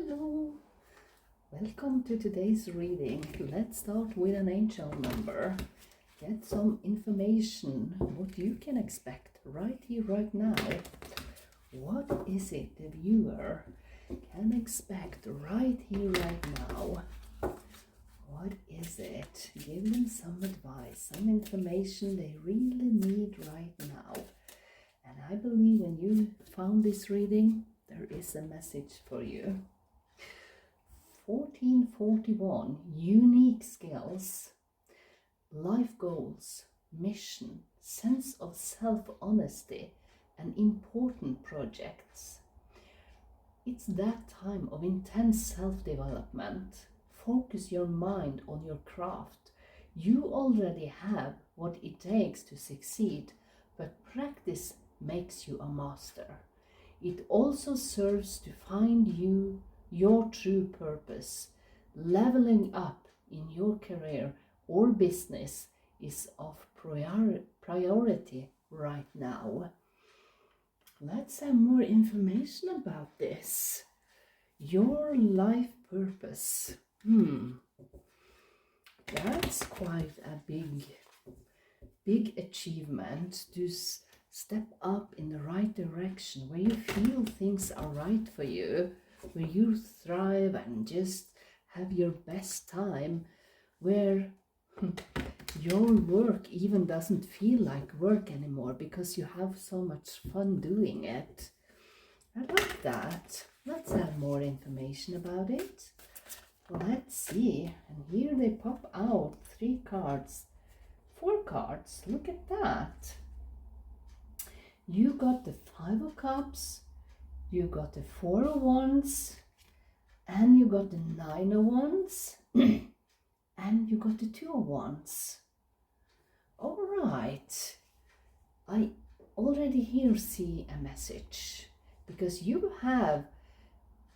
Hello, welcome to today's reading. Let's start with an angel number. Get some information what you can expect right here, right now. What is it the viewer can expect right here, right now? What is it? Give them some advice, some information they really need right now. And I believe when you found this reading, there is a message for you. 1441, unique skills, life goals, mission, sense of self-honesty, and important projects. It's that time of intense self-development. Focus your mind on your craft. You already have what it takes to succeed, but practice makes you a master. It also serves to find your true purpose. Leveling up in your career or business is of priority right now. Let's have more information about this. Your life purpose. That's quite a big achievement to step up in the right direction, where you feel things are right for you, where you thrive and just have your best time, where your work even doesn't feel like work anymore because you have so much fun doing it. I like that. Let's have more information about it. Let's see. And here they pop out 4 cards. Look at that. You got the 5 of Cups, you got the 4 of Wands, and you got the 9 of Wands, and you got the 2 of Wands. All right. I already here see a message, because you have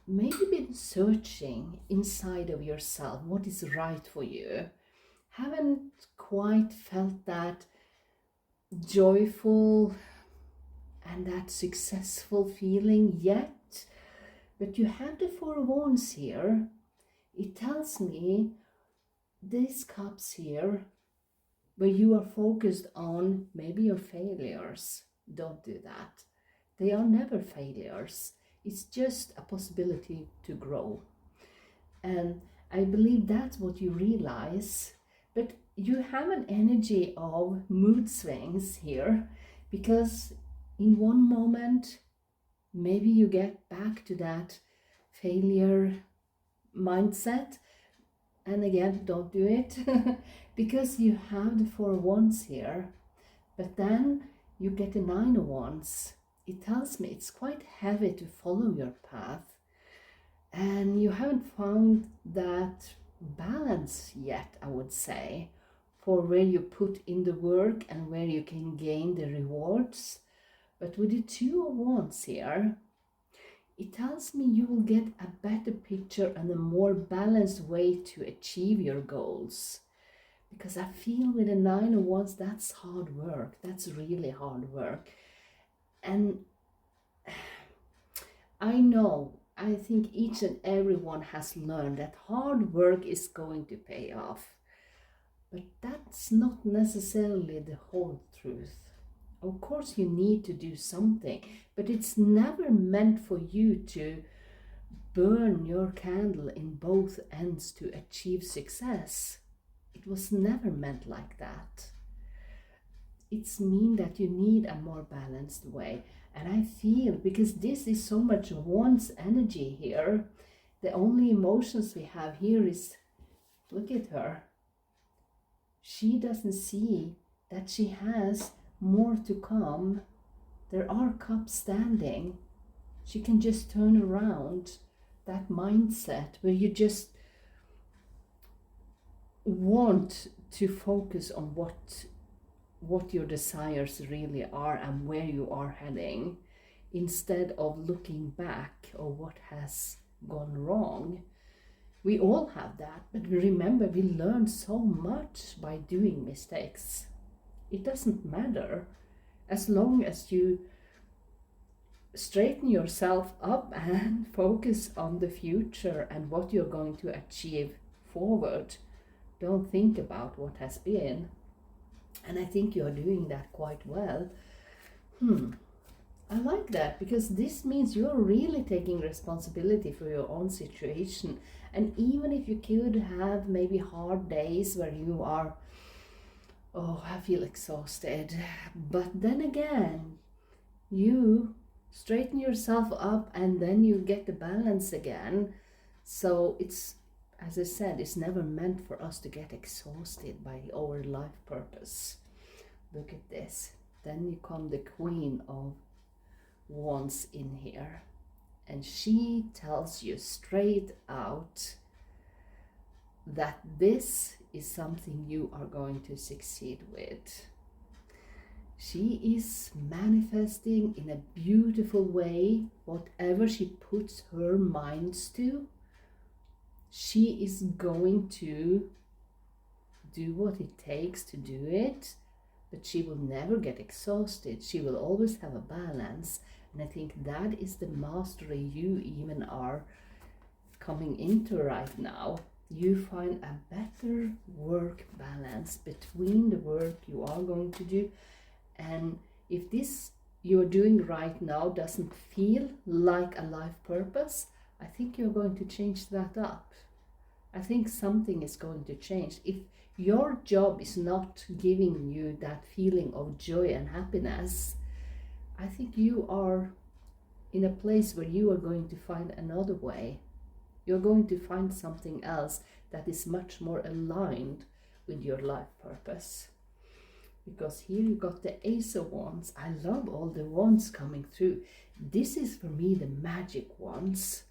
maybe been searching inside of yourself what is right for you. Haven't quite felt that joyful and that successful feeling yet, but you have the 4 of Wands here. It tells me these cups here, where you are focused on maybe your failures. Don't do that. They are never failures. It's just a possibility to grow. And I believe that's what you realize. But you have an energy of mood swings here, because in one moment, maybe you get back to that failure mindset. And again, don't do it because you have the 4 of Wands here. But then you get the 9 of Wands. It tells me it's quite heavy to follow your path. And you haven't found that balance yet, I would say, for where you put in the work and where you can gain the rewards. But with the 2 of Wands here, it tells me you will get a better picture and a more balanced way to achieve your goals. Because I feel with the 9 of Wands, that's hard work. That's really hard work. And I think each and everyone has learned that hard work is going to pay off. But that's not necessarily the whole truth. Of course, you need to do something, but it's never meant for you to burn your candle in both ends to achieve success. It was never meant like that. It's mean that you need a more balanced way. And I feel, because this is so much Wands energy here, the only emotions we have here is, look at her. She doesn't see that she has more to come. There are cups standing. She can just turn around that mindset where you just want to focus on what your desires really are and where you are heading, instead of looking back or what has gone wrong. We all have that, but remember, we learn so much by doing mistakes. It doesn't matter as long as you straighten yourself up and focus on the future and what you're going to achieve forward. Don't think about what has been. And I think you're doing that quite well. I like that, because this means you're really taking responsibility for your own situation. And even if you could have maybe hard days where you are, oh, I feel exhausted, but then again, you straighten yourself up and then you get the balance again. So it's, as I said, it's never meant for us to get exhausted by our life purpose. Look at this. Then you come the Queen of Wands in here, and she tells you straight out that this is something you are going to succeed with. She is manifesting in a beautiful way whatever she puts her minds to. She is going to do what it takes to do it, but she will never get exhausted. She will always have a balance. And I think that is the mastery you even are coming into right now. You find a better work balance between the work you are going to do. And if this you're doing right now doesn't feel like a life purpose, I think you're going to change that up. I think something is going to change. If your job is not giving you that feeling of joy and happiness, I think you are in a place where you are going to find another way. You're going to find something else that is much more aligned with your life purpose. Because here you got the Ace of Wands. I love all the wands coming through. This is for me the magic wands.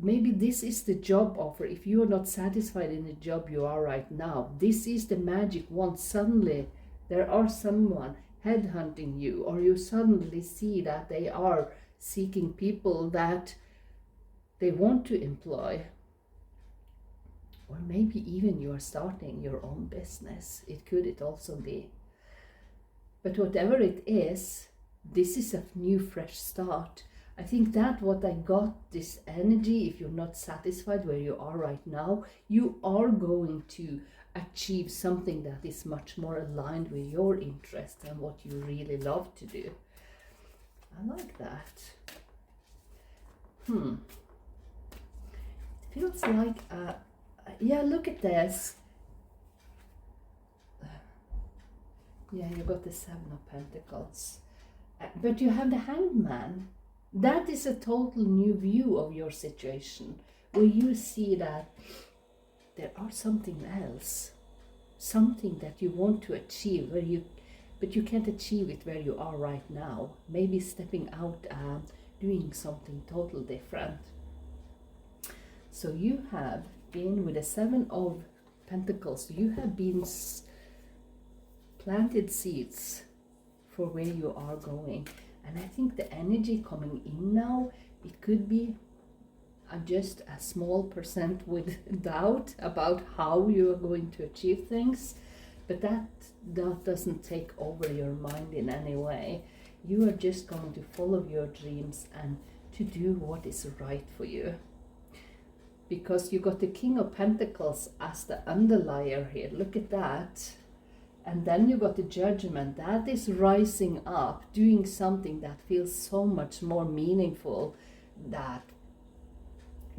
Maybe this is the job offer. If you are not satisfied in the job you are right now, this is the magic wand. Suddenly there are someone headhunting you, or you suddenly see that they are seeking people that they want to employ. Or maybe even you are starting your own business. It also be. But whatever it is, this is a new fresh start. I think that what I got, this energy, if you're not satisfied where you are right now, you are going to achieve something that is much more aligned with your interests and what you really love to do. I like that. It feels like, yeah, look at this. Yeah, you got the Seven of Pentacles. But you have the Hanged Man. That is a total new view of your situation, where you see that there are something else, something that you want to achieve, but you can't achieve it where you are right now. Maybe stepping out and doing something total different. So you have been with the Seven of Pentacles. You have been planted seeds for where you are going. And I think the energy coming in now, it could be just a small percent with doubt about how you are going to achieve things, but that doesn't take over your mind in any way. You are just going to follow your dreams and to do what is right for you. Because you got the King of Pentacles as the underlier here. Look at that. And then you got the Judgment. That is rising up, doing something that feels so much more meaningful, that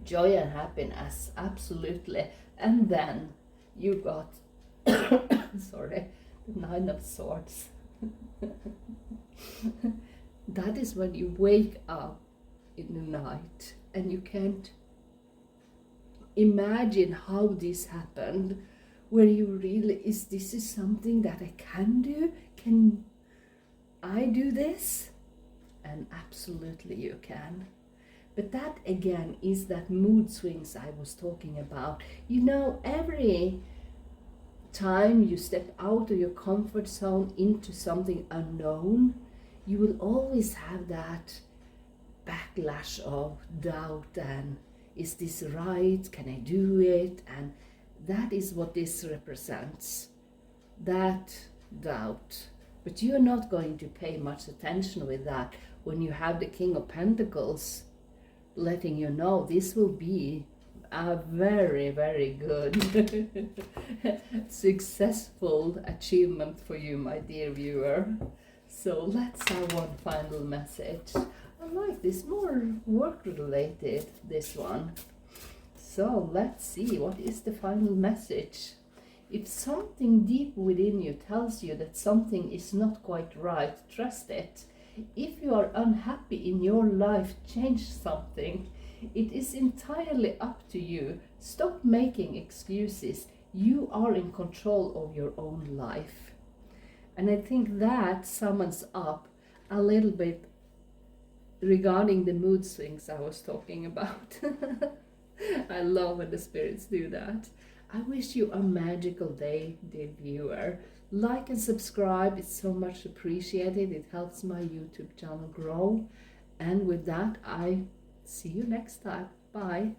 joy and happiness, absolutely. And then you got, sorry, the Nine of Swords. That is when you wake up in the night and you can't imagine how this happened. Where you really, this is something that I can do? Can I do this? And absolutely you can. But that again is that mood swings I was talking about. You know, every time you step out of your comfort zone into something unknown, you will always have that backlash of doubt and is this right? Can I do it? And that is what this represents, that doubt. But you're not going to pay much attention with that. when you have the King of Pentacles letting you know this will be a very, very good successful achievement for you, my dear viewer. So let's have one final message. I like this, more work related, this one. So let's see, what is the final message? If something deep within you tells you that something is not quite right, trust it. If you are unhappy in your life, change something. It is entirely up to you. Stop making excuses. You are in control of your own life. And I think that sums up a little bit regarding the mood swings I was talking about. I love when the spirits do that. I wish you a magical day, dear viewer. Like and subscribe, it's so much appreciated. It helps my YouTube channel grow. And with that, I see you next time. Bye.